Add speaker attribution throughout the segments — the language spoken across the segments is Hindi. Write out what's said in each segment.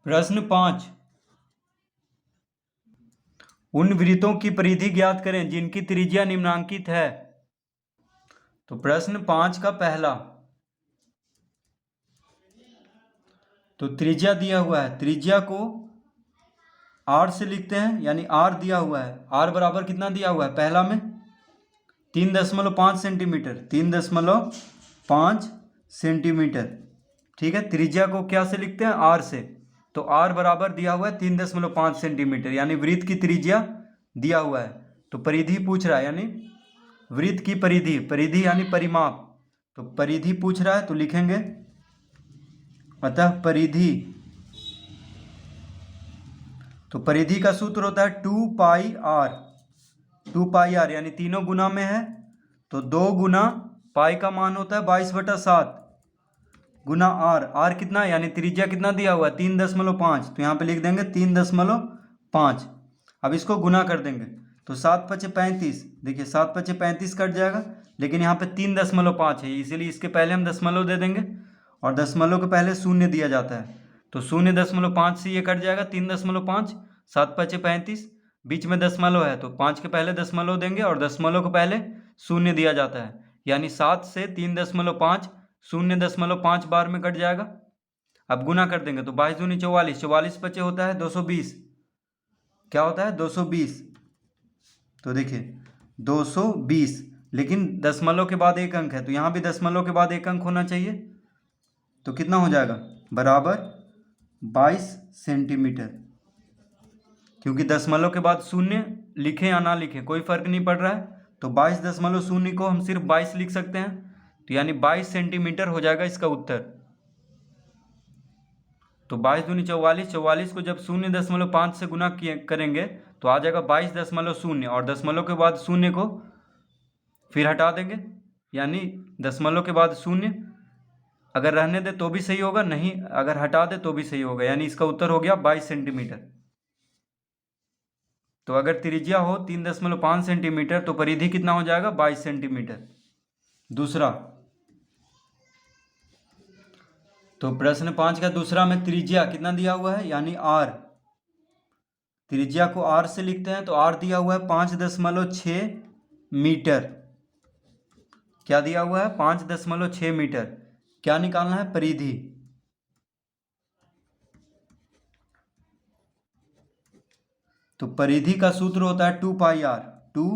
Speaker 1: प्रश्न 5, उन वृत्तों की परिधि ज्ञात करें जिनकी त्रिज्या निम्नांकित है। तो प्रश्न 5 का पहला, तो त्रिज्या दिया हुआ है, त्रिज्या को r से लिखते हैं, यानी r दिया हुआ है। r बराबर कितना दिया हुआ है पहला में 3.5 सेंटीमीटर, 3.5 सेंटीमीटर। ठीक है, त्रिज्या को क्या से लिखते हैं, r से। तो r बराबर दिया हुआ है 3.5 सेंटीमीटर, यानी वृत्त की त्रिज्या दिया हुआ है। तो परिधि पूछ रहा है, यानी वृत्त की परिधि, परिधि यानी परिमाप, तो परिधि पूछ रहा है तो लिखेंगे, अतः परिधि, तो परिधि का सूत्र होता है 2 पाई r, 2 पाई r, यानी तीनों गुना में है तो 2 गुना पाई का मान होता है 22/7 गुना r कितना है, यानी त्रिज्या कितना दिया हुआ है 3.5, तो यहाँ पे लिख देंगे 3.5। अब इसको गुना कर देंगे तो 7×5=35, देखिए 7×5=35 कट जाएगा, लेकिन यहाँ पे 3.5 है इसीलिए इसके पहले हम दशमलव दे देंगे, और दशमलव के पहले शून्य दिया जाता है, तो 0.5 से ये कट जाएगा 3.5, 7×5=35, बीच में दशमलव है तो 5 के पहले दशमलव देंगे और दशमलव के पहले शून्य दिया जाता है, यानी 7 से 3.5 0.5 बार में कट जाएगा। अब गुना कर देंगे तो 22 दूनी 44, 44 बचे होता है 220, क्या होता है 220, तो देखिए 220, लेकिन दशमलव के बाद एक अंक है तो यहाँ भी दशमलव के बाद एक अंक होना चाहिए, तो कितना हो जाएगा बराबर 22 सेंटीमीटर, क्योंकि दशमलव के बाद शून्य लिखें या ना लिखें कोई फर्क नहीं पड़ रहा है, तो 22.0 को हम सिर्फ 22 लिख सकते हैं, तो यानी 22 सेंटीमीटर हो जाएगा इसका उत्तर। तो 22 दूनी 44, 44 को जब 0.5 से गुना करेंगे तो आ जाएगा 22.0, और दशमलव के बाद शून्य को फिर हटा देंगे, यानी दशमलव के बाद शून्य अगर रहने दे तो भी सही होगा, नहीं अगर हटा दे तो भी सही होगा, यानी इसका उत्तर हो गया 22 सेंटीमीटर। तो अगर त्रिज्या हो 3.5 सेंटीमीटर तो परिधि कितना हो जाएगा 22 सेंटीमीटर। दूसरा, तो प्रश्न 5 का दूसरा में त्रिज्या कितना दिया हुआ है, यानी r, त्रिज्या को r से लिखते हैं तो r दिया हुआ है 5.6 मीटर, क्या दिया हुआ है 5.6 मीटर। क्या निकालना है, परिधि, तो परिधि का सूत्र होता है 2 पाई r, 2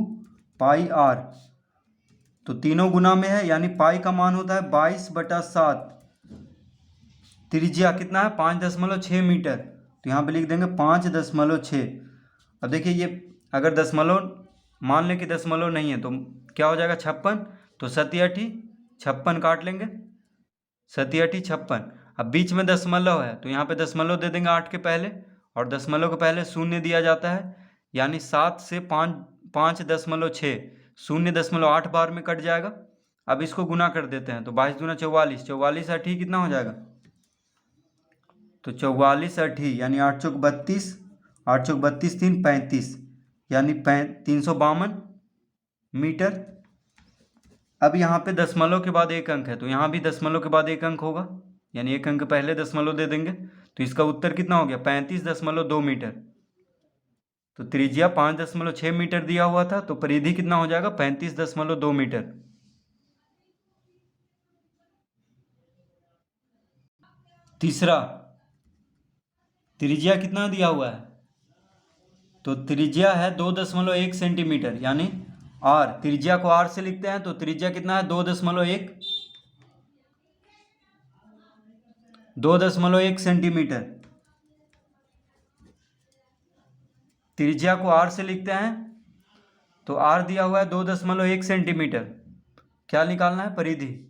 Speaker 1: पाई r, तो तीनों गुना में है यानी पाई का मान होता है 22/7, त्रिज्या कितना है 5.6 मीटर, तो यहाँ पे लिख देंगे 5.6। अब देखिए ये अगर दशमलव मान लें कि दशमलव नहीं है तो क्या हो जाएगा 56, तो 7×8 56 काट लेंगे, 7×8 56। अब बीच में दशमलव है तो यहाँ पे दशमलव दे देंगे 8 के पहले, और दशमलव के पहले शून्य दिया जाता है, यानी 7 से 5.6 0.8 बार में कट जाएगा। अब इसको गुना कर देते हैं तो 22 दूना 44, 44×8 कितना हो जाएगा, तो 44×8 यानी 8×32, 8×32 3 35, यानी 352 मीटर। अब यहाँ पे दशमलव के बाद एक अंक है तो यहाँ भी दशमलव के बाद एक अंक होगा, यानी एक अंक पहले दशमलव दे देंगे, तो इसका उत्तर कितना हो गया 35.2 मीटर। तो त्रिज्या 5.6 मीटर दिया हुआ था तो परिधि कितना हो जाएगा 35.2 मीटर। तीसरा, त्रिज्या कितना दिया हुआ है, तो त्रिज्या है 2.1 सेंटीमीटर, यानी r, त्रिज्या को r से लिखते हैं तो त्रिज्या कितना है 2.1 सेंटीमीटर, त्रिज्या को r से लिखते हैं तो r दिया हुआ है 2.1 सेंटीमीटर। क्या निकालना है, परिधि,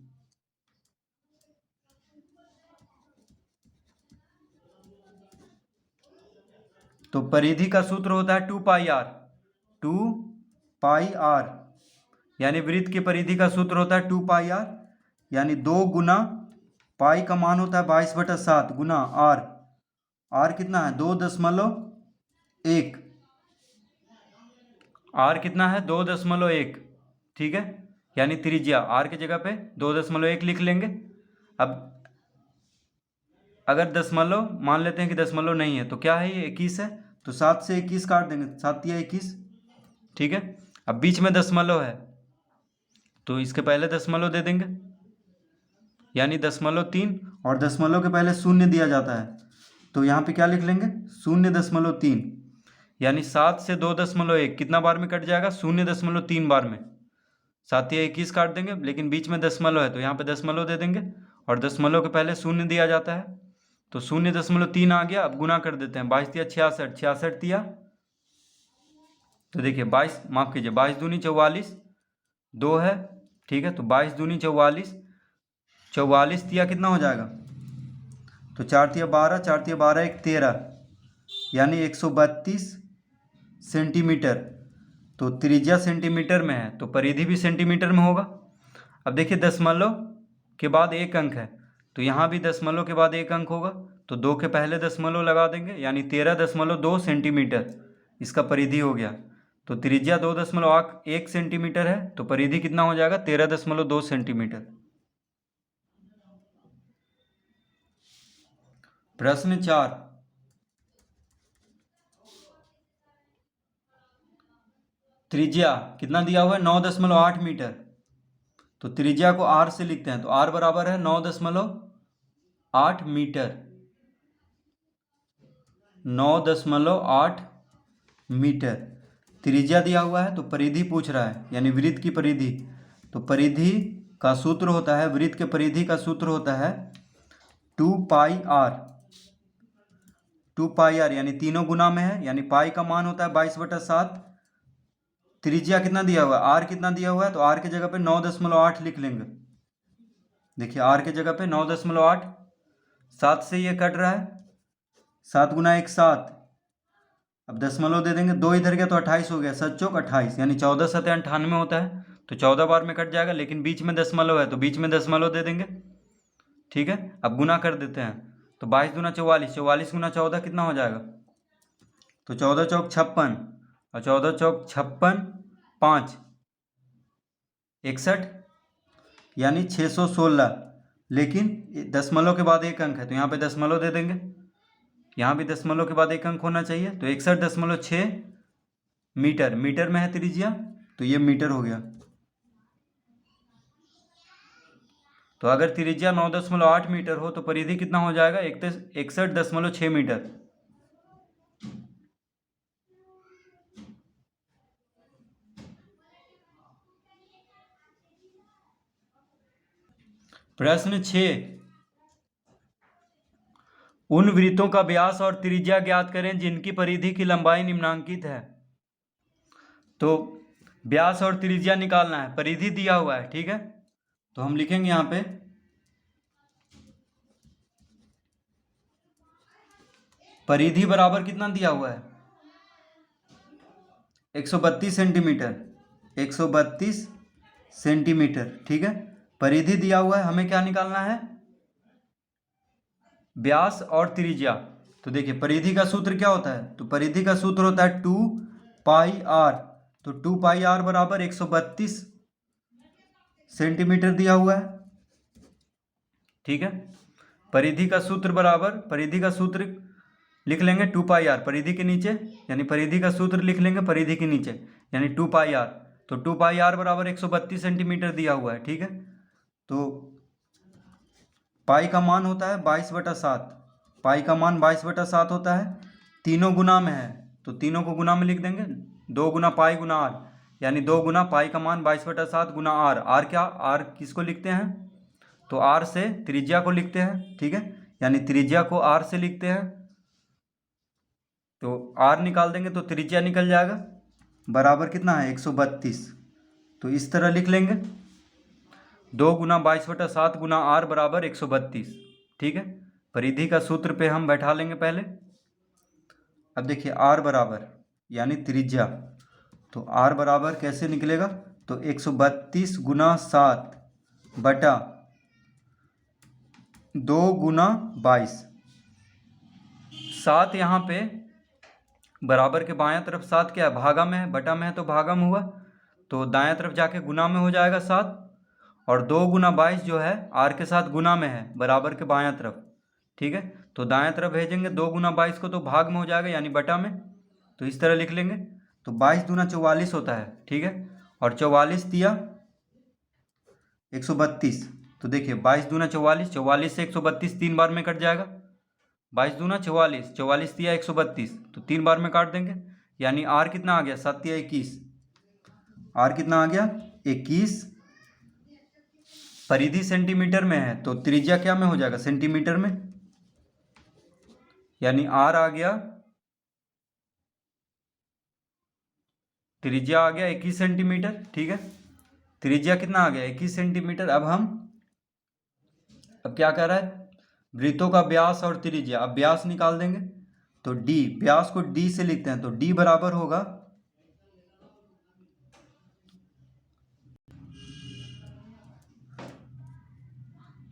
Speaker 1: तो परिधि का सूत्र होता है 2 पाई r, 2 पाई r, यानी वृत्त की परिधि का सूत्र होता है 2 पाई r, यानी 2 गुना पाई का मान होता है 22/7 गुना r, r कितना है 2.1, r कितना है 2.1, ठीक है, यानी त्रिज्या r की जगह पे 2.1 लिख लेंगे। अब अगर दशमलव मान लेते हैं कि दशमलव नहीं है तो क्या है, ये 21 है, तो 7 से 21 काट देंगे, 7 या 21, ठीक है। अब बीच में दशमलव है तो इसके पहले दशमलव दे देंगे, यानी 0.3, और दशमलव के पहले शून्य दिया जाता है, तो यहाँ पे क्या लिख लेंगे, 0.3, यानी 7 से 2.1 कितना बार में कट जाएगा, 0.3 बार में। 7 या 21 काट देंगे, लेकिन बीच में दशमलव है तो यहाँ पे दशमलव दे देंगे, और दशमलव के पहले शून्य दिया जाता है, तो 0.3 आ गया। अब गुना कर देते हैं, 22 या 66, 66 दिया, तो देखिए 22, माफ कीजिए, 22 दूनी 44, 2 है, ठीक है, तो 22 दूनी 44, 44 दिया कितना हो जाएगा, तो 4 तिया 12, 4 तिया 12, 1 13, यानी 132 सेंटीमीटर। तो त्रिज्या सेंटीमीटर में है तो परिधि भी सेंटीमीटर में होगा। अब देखिए दशमलव के बाद एक अंक है, तो यहाँ भी दशमलव के बाद एक अंक होगा, तो 2 के पहले दशमलव लगा देंगे, यानी 13.2 सेंटीमीटर इसका परिधि हो गया। तो त्रिज्या 2.1 सेंटीमीटर है, तो परिधि कितना हो जाएगा, 13.2 सेंटीमीटर। प्रश्न 4, त्रिज्या कितना दिया हुआ है, 9.8 मीटर, तो त्रिज्या को r से लिखते हैं, तो r बराबर है 9.8 मीटर, 9.8 मीटर त्रिज्या दिया हुआ है। तो परिधि पूछ रहा है, यानी वृत्त की परिधि, तो परिधि का सूत्र होता है, वृत्त के परिधि का सूत्र होता है 2 पाई r, 2 पाई r, यानी तीनों गुना में है, यानी पाई का मान होता है 22/7, त्रिज्या कितना दिया हुआ है, r कितना दिया हुआ है, तो r के जगह पे 9.8 लिख लेंगे। देखिए r के जगह पे 9.8, 7 से ये कट रहा है, 7 गुना 1 7, अब दशमलव दे देंगे, 2 इधर गया तो 28 हो गया, 7 चौक 28, यानी 14 7 98 होता है, तो 14 बार में कट जाएगा, लेकिन बीच में दशमलव है तो बीच में दशमलव दे देंगे, ठीक है। अब गुना कर देते हैं, तो 22 दूना 44, 44 गुना 14 कितना हो जाएगा, तो 14 चौक 56, और 14 चौक 56, 5 61, यानी 616, लेकिन दशमलव के बाद एक अंक है तो यहाँ पे दशमलव दे देंगे, यहाँ भी दशमलव के बाद एक अंक होना चाहिए, तो 61.6 मीटर, मीटर में है त्रिज्या, तो ये मीटर हो गया। तो अगर त्रिज्या 9.8 मीटर हो तो परिधि कितना हो जाएगा, 61.6 मीटर। प्रश्न 6, उन वृत्तों का व्यास और त्रिज्या ज्ञात करें जिनकी परिधि की लंबाई निम्नांकित है। तो व्यास और त्रिज्या निकालना है, परिधि दिया हुआ है, ठीक है, तो हम लिखेंगे यहाँ पे परिधि बराबर कितना दिया हुआ है, 132 सेंटीमीटर, 132 सेंटीमीटर, ठीक है। परिधि दिया हुआ है, हमें क्या निकालना है, व्यास और त्रिज्या। तो देखिए परिधि का सूत्र क्या होता है, तो परिधि का सूत्र होता है 2 पाई r, तो 2 पाई r बराबर 132 सेंटीमीटर दिया हुआ है, ठीक है। परिधि का सूत्र बराबर, परिधि का सूत्र लिख लेंगे 2 पाई r, परिधि के नीचे, यानी परिधि का सूत्र लिख लेंगे परिधि के नीचे, यानी 2 पाई r, तो 2 पाई r बराबर 132 सेंटीमीटर दिया हुआ है, ठीक है। तो पाई का मान होता है 22/7, पाई का मान 22/7 होता है, तीनों गुना में है तो तीनों को गुना में लिख देंगे, 2 गुना पाई गुना r, यानी 2 गुना पाई का मान 22/7 गुना r, r क्या, r किसको लिखते हैं, तो r से त्रिज्या को लिखते हैं, ठीक है, यानी त्रिज्या को r से लिखते हैं, तो r निकाल देंगे तो त्रिज्या निकल जाएगा, बराबर कितना है 132, तो इस तरह लिख लेंगे, 2 गुना 22/7 गुना r बराबर 132, ठीक है। परिधि का सूत्र पे हम बैठा लेंगे पहले। अब देखिए r बराबर यानी त्रिज्या, तो r बराबर कैसे निकलेगा, तो 132 गुना 7 बटा 2 गुना 22, 7 यहाँ पे बराबर के बायां तरफ 7 क्या है, भागा में है, बटा में है तो भागा में हुआ, तो दायां तरफ जाके गुना में हो जाएगा 7, और 2 गुना 22 जो है r के साथ गुना में है बराबर के बायां तरफ, ठीक है। तो दाएं तरफ भेजेंगे 2 गुना 22 को तो भाग में हो जाएगा यानी बटा में, तो इस तरह लिख लेंगे। तो 22 दूना 44 होता है, ठीक है। और 44 दिया 132, तो देखिए 22 दूना 44, 44 से 132 3 बार में कट जाएगा। 22 दूना 44, 44 दिया 132, तो 3 बार में काट देंगे, यानी आर कितना आ गया 7 या 21, आर कितना आ गया 21। परिधि सेंटीमीटर में है तो त्रिज्या क्या में हो जाएगा सेंटीमीटर में, यानी आर आ गया, त्रिज्या आ गया 21 सेंटीमीटर, ठीक है। त्रिज्या कितना आ गया 21 सेंटीमीटर। अब क्या कर रहा है, वृत्तों का व्यास और त्रिज्या, अब व्यास निकाल देंगे। तो डी, व्यास को डी से लिखते हैं, तो डी बराबर होगा,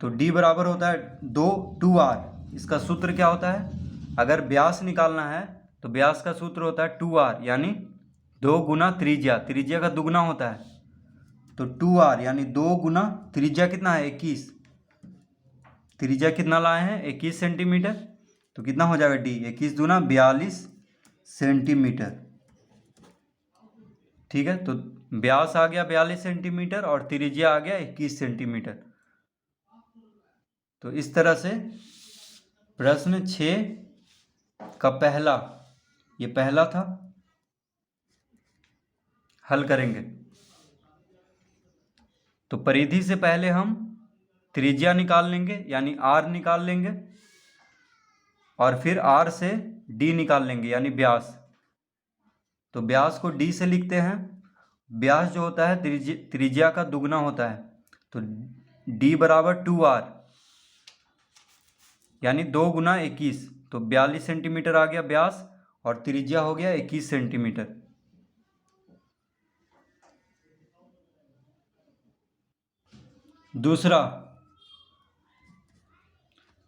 Speaker 1: तो डी बराबर होता है 2r। इसका सूत्र क्या होता है, अगर व्यास निकालना है तो व्यास का सूत्र होता है 2r, यानी 2 गुना त्रिज्या, त्रिज्या का दुगना होता है, तो 2r यानी 2 गुना त्रिज्या कितना है 21, त्रिज्या कितना लाए हैं 21 सेंटीमीटर, तो कितना हो जाएगा डी, 21 दूना 42 सेंटीमीटर, ठीक है। तो व्यास आ गया 42 सेंटीमीटर और त्रिज्या आ गया 21 सेंटीमीटर। तो इस तरह से प्रश्न 6 का पहला, ये पहला था, हल करेंगे। तो परिधि से पहले हम त्रिज्या निकाल लेंगे यानी आर निकाल लेंगे, और फिर आर से डी निकाल लेंगे यानी व्यास। तो व्यास को डी से लिखते हैं, व्यास जो होता है त्रिज्या का दुगना होता है, तो डी बराबर 2r यानी 2 गुना 21, तो 42 सेंटीमीटर आ गया व्यास और त्रिज्या हो गया 21 सेंटीमीटर। दूसरा,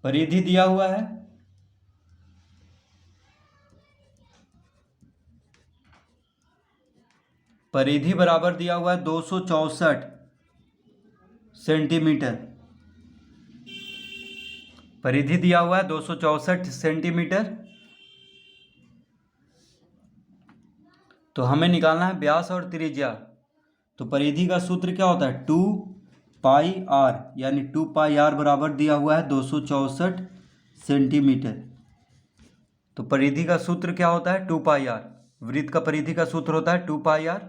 Speaker 1: परिधि दिया हुआ है, परिधि बराबर दिया हुआ है 264 सेंटीमीटर, परिधि दिया हुआ है 264 सेंटीमीटर। तो हमें निकालना है व्यास और त्रिज्या। तो परिधि का सूत्र क्या होता है 2 पाई आर, यानी 2 पाई आर बराबर दिया हुआ है 264 सेंटीमीटर। तो परिधि का सूत्र क्या होता है 2 पाई आर, वृत्त का परिधि का सूत्र होता है 2 पाई आर।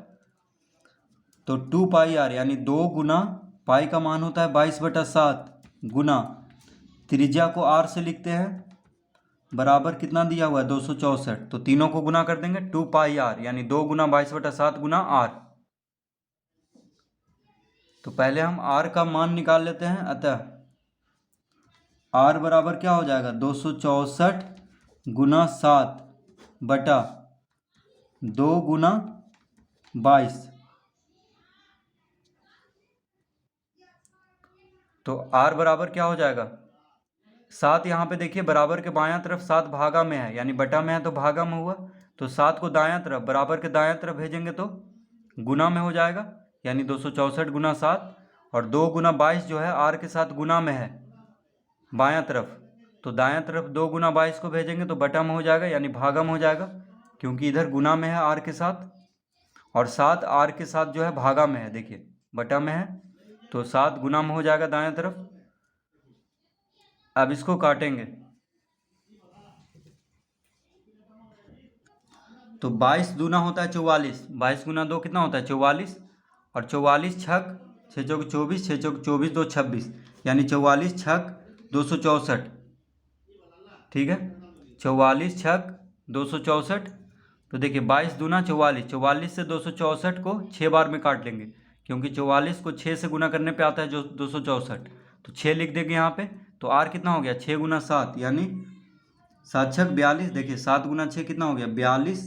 Speaker 1: तो 2 पाई आर यानी 2 गुना पाई का मान होता है 22/7 गुना त्रिज्या को आर से लिखते हैं, बराबर कितना दिया हुआ है 264, तो तीनों को गुना कर देंगे 2 पाई आर यानी 2 गुना 22/7 गुना आर। तो पहले हम आर का मान निकाल लेते हैं, अतः आर बराबर क्या हो जाएगा 264 गुना 7 बटा 2 गुना 22। तो आर बराबर क्या हो जाएगा 7, यहाँ पे देखिए बराबर के बायां तरफ 7 भागा में है यानी बटा में है तो भागा में हुआ, तो 7 को दायां तरफ बराबर के दायां तरफ भेजेंगे तो गुना में हो जाएगा, यानी 264 गुना 7, और 2 गुना 22 जो है आर के साथ गुना में है बायां तरफ, तो दायां तरफ 2 गुना 22 को भेजेंगे तो बटा में हो जाएगा यानी भागा में हो जाएगा, क्योंकि इधर गुना में है आर के साथ, और 7 आर के साथ जो है भागा में है, देखिए बटा में है, तो 7 गुना में हो जाएगा दायां तरफ। अब इसको काटेंगे, तो 22 दूना होता है 44, 22 गुना 2 कितना होता है 44, और 44 छक 6 चौक 24, 6 चौक 24 2 26, यानी 44 छक 264, ठीक है। 44 छक 264, तो देखिए 22 दूना 44, 44 से 264 को 6 बार में काट लेंगे, क्योंकि 44 को 6 से गुना करने पे आता है जो 264, तो 6 लिख देंगे यहाँ पे। तो आर कितना हो गया 6 गुना 7 यानी 7 छक 42, देखिए 7 गुना 6 कितना हो गया 42।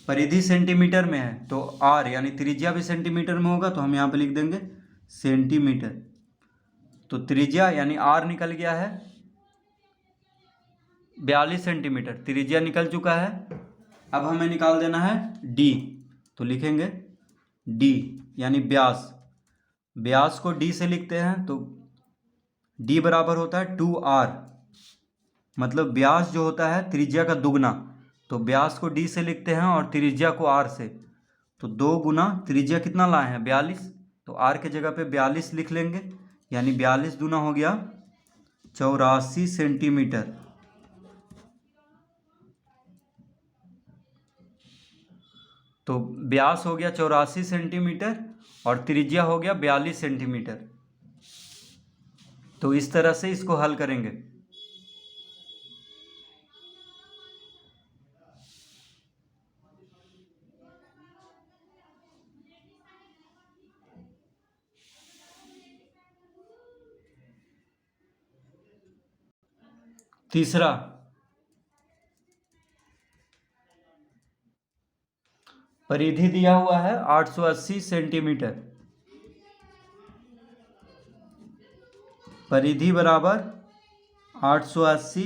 Speaker 1: परिधि सेंटीमीटर में है तो आर यानी त्रिज्या भी सेंटीमीटर में होगा, तो हम यहाँ पे लिख देंगे सेंटीमीटर। तो त्रिज्या यानी आर निकल गया है 42 सेंटीमीटर, त्रिज्या निकल चुका है। अब हमें निकाल देना है डी, तो लिखेंगे डी यानी व्यास, व्यास को डी से लिखते हैं, तो डी बराबर होता है 2r, मतलब व्यास जो होता है त्रिज्या का दुगना, तो व्यास को डी से लिखते हैं और त्रिज्या को आर से। तो 2 गुना त्रिज्या कितना लाए हैं 42, तो आर के जगह पे 42 लिख लेंगे, यानी 42 दूना हो गया 84 सेंटीमीटर। तो व्यास हो गया 84 सेंटीमीटर और त्रिज्या हो गया 42 सेंटीमीटर। तो इस तरह से इसको हल करेंगे। तीसरा, परिधि दिया हुआ है 880 सेंटीमीटर, परिधि बराबर 880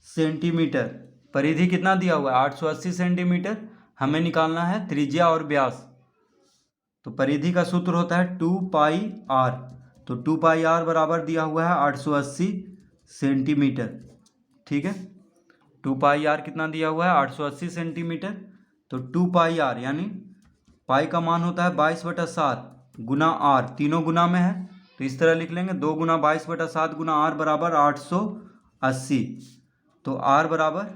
Speaker 1: सेंटीमीटर। परिधि कितना दिया हुआ है 880 सेंटीमीटर, हमें निकालना है त्रिज्या और व्यास। तो परिधि का सूत्र होता है 2πr, तो 2πr बराबर दिया हुआ है 880 सेंटीमीटर। ठीक है, 2πr कितना दिया हुआ है 880 सेंटीमीटर। तो 2πr यानी पाई का मान होता है 22/7 गुना आर, तीनों गुना में है तो इस तरह लिख लेंगे 2 गुना 22/7 गुना आर बराबर 880। तो आर बराबर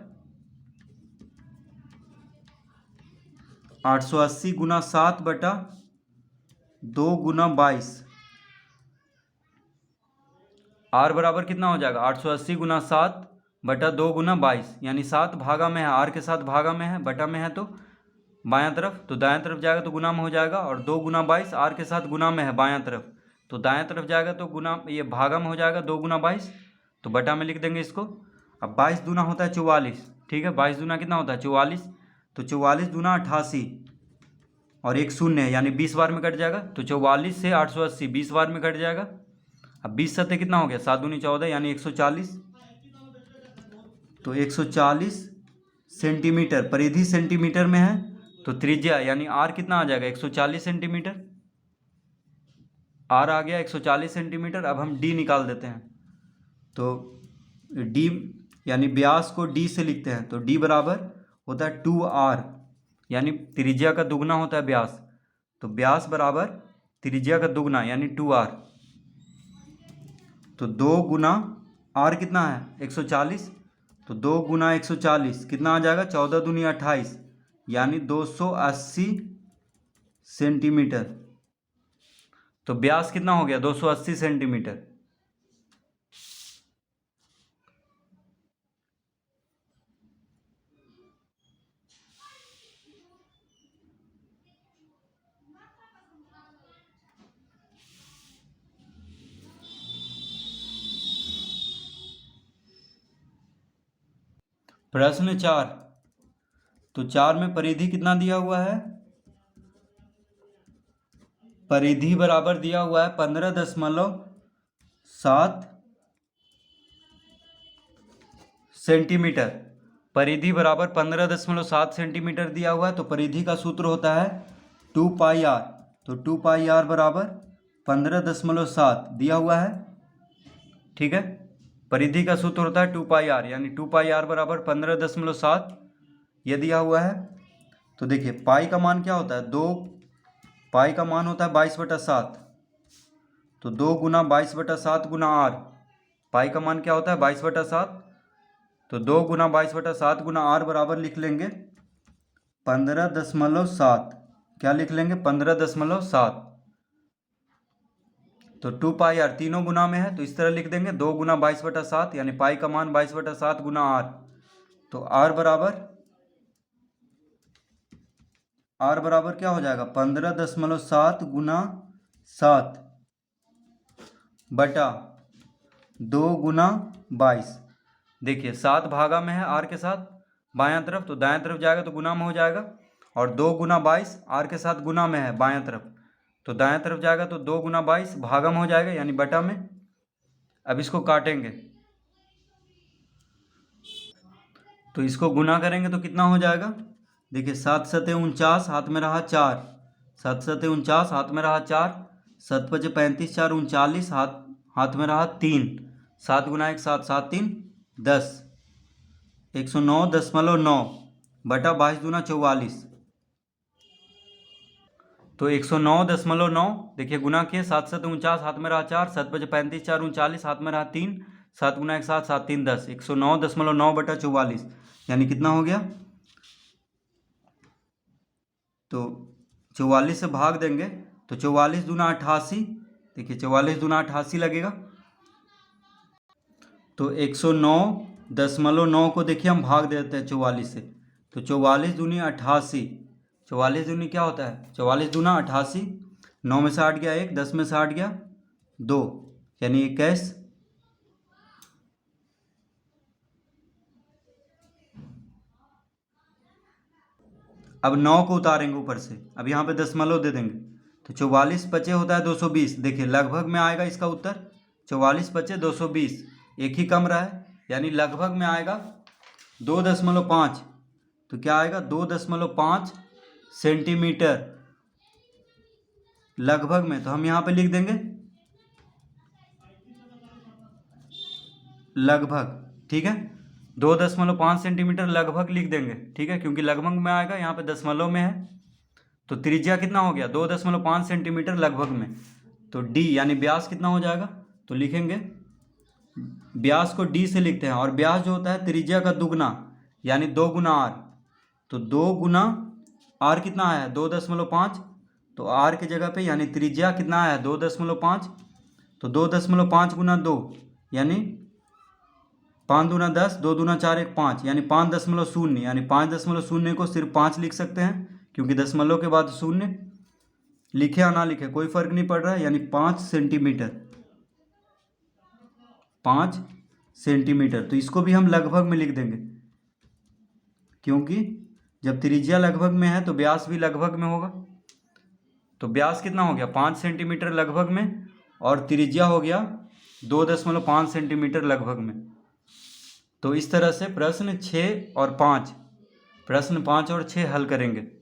Speaker 1: 880 गुना 7/2 गुना 22, आर बराबर कितना हो जाएगा 880 गुना 7/2 गुना 22, यानी 7 भागा में है, आर के साथ भागा में है, बटा में है तो बायां तरफ, तो दायां तरफ जाएगा तो गुना में हो जाएगा, और 2 गुना 22 आर के साथ गुना में है बायां तरफ, तो दायां तरफ जाएगा तो गुना, ये भागा में हो जाएगा 2 गुना 22, तो बटा में लिख देंगे इसको। अब 22 दूना होता है 44, ठीक है, 22 दूना कितना होता है 44, तो 44 दूना 88 और एक शून्य है, यानी 20 बार में कट जाएगा, तो 44 से 880 20 बार में कट जाएगा। अब 20 सत्ते कितना हो गया 7 दूनी 14, यानी 140, तो 140 सेंटीमीटर, परिधि सेंटीमीटर में है, तो त्रिज्या यानी आर कितना आ जाएगा 140 सेंटीमीटर, आर आ गया 140 सेंटीमीटर। अब हम डी निकाल देते हैं, तो डी यानी व्यास को डी से लिखते हैं, तो डी बराबर होता है 2r, यानी त्रिज्या का दुगना होता है व्यास, तो व्यास बराबर त्रिज्या का दुगना यानी 2r। तो 2 गुना आर कितना है 140, तो 2 गुना 140 कितना आ जाएगा 14 दूनी 28, यानी 280 सेंटीमीटर। तो व्यास कितना हो गया 280 सेंटीमीटर। प्रश्न 4, तो 4 में परिधि कितना दिया हुआ है, परिधि बराबर दिया हुआ है 15.7 सेंटीमीटर, परिधि बराबर 15.7 सेंटीमीटर दिया हुआ है। तो परिधि का सूत्र होता है 2πr, तो 2πr बराबर 15.7 दिया हुआ है, ठीक है। परिधि का सूत्र होता है 2πr, यानी 2πr बराबर 15.7 ये दिया हुआ है। तो देखिए पाई का मान क्या होता है 2, पाई का मान होता है 22/7, तो 2 गुना 22/7 गुना आर, पाई का मान क्या होता है 22/7, तो 2 गुना 22/7 गुना आर बराबर लिख लेंगे 15.7, क्या लिख लेंगे 15.7। तो 2πr तीनों गुना में है तो इस तरह लिख देंगे 2 गुना 22/7, यानी पाई का मान 22/7 गुना आर, तो आर बराबर क्या हो जाएगा 15.7 गुना 7 बटा 2 गुना 22। देखिए 7 भागा में है आर के साथ बायां तरफ, तो दायां तरफ जाएगा तो गुना में हो जाएगा, और 2 गुना 22 आर के साथ गुना में है बायां तरफ, तो दायां तरफ जाएगा तो 2 गुना 22 भागा में हो जाएगा, यानी बटा में। अब इसको काटेंगे तो इसको गुना करेंगे तो कितना हो जाएगा, देखिए 7 सते 49 हाथ में रहा 4, 7 सते 49 हाथ में रहा 4, 7 पचे 35 4 39 हाथ हाथ में रहा 3, 7 गुना 1 7, 7 3 10, 109.9 बटा 22 दूना 44। तो 109.9 देखिए गुना किए, 7 7 49, हाथ में रहा 4, 7 5 35, 4 39, हाथ में रहा 3, 7 गुना 1 7, 7 3 10, 109.9 बटा 44 यानी कितना हो गया। तो 44 से भाग देंगे तो 44 दूना 88, देखिए 44 दूना 88 लगेगा। तो 109.9 को देखिए हम भाग देते हैं 44 से, तो 44 दूनी 88, 44 दूनी क्या होता है, 44 दूना 88, 9 में से 8 गया 1, 10 में से 8 गया 2 यानी 21। अब 9 को उतारेंगे ऊपर से, अब यहाँ पे दशमलव दे देंगे, तो 44 पचे होता है 220, देखिए लगभग में आएगा इसका उत्तर 44 पचे 220, एक ही कम रहा है यानी लगभग में आएगा 2.5, तो क्या आएगा 2.5 सेंटीमीटर लगभग में। तो हम यहाँ पे लिख देंगे लगभग, ठीक है 2.5 सेंटीमीटर लगभग लिख देंगे, ठीक है, क्योंकि लगभग में आएगा, यहाँ पे दशमलव में है। तो त्रिज्या कितना हो गया 2.5 सेंटीमीटर लगभग में। तो डी यानी व्यास कितना हो जाएगा, तो लिखेंगे व्यास को डी से लिखते हैं, और व्यास जो होता है त्रिज्या का दुगना यानी 2 गुना आर। तो 2 गुना आर कितना आया 2.5, तो आर की जगह पे यानी त्रिज्या कितना आया 2.5, तो 2.5 गुना 2 यानी 5 दूना 10, 2 दूना 4 1 5 यानी 5.0, यानी 5.0 को सिर्फ 5 लिख सकते हैं क्योंकि दशमलव के बाद शून्य, लिखे या ना लिखे कोई फर्क नहीं पड़ रहा है, यानी 5 सेंटीमीटर, 5 सेंटीमीटर। तो इसको भी हम लगभग में लिख देंगे क्योंकि जब त्रिज्या लगभग में है तो व्यास भी लगभग में होगा। तो व्यास कितना हो गया 5 सेंटीमीटर लगभग में, और त्रिज्या हो गया 2.5 सेंटीमीटर लगभग में। तो इस तरह से प्रश्न 6 और 5 हल करेंगे।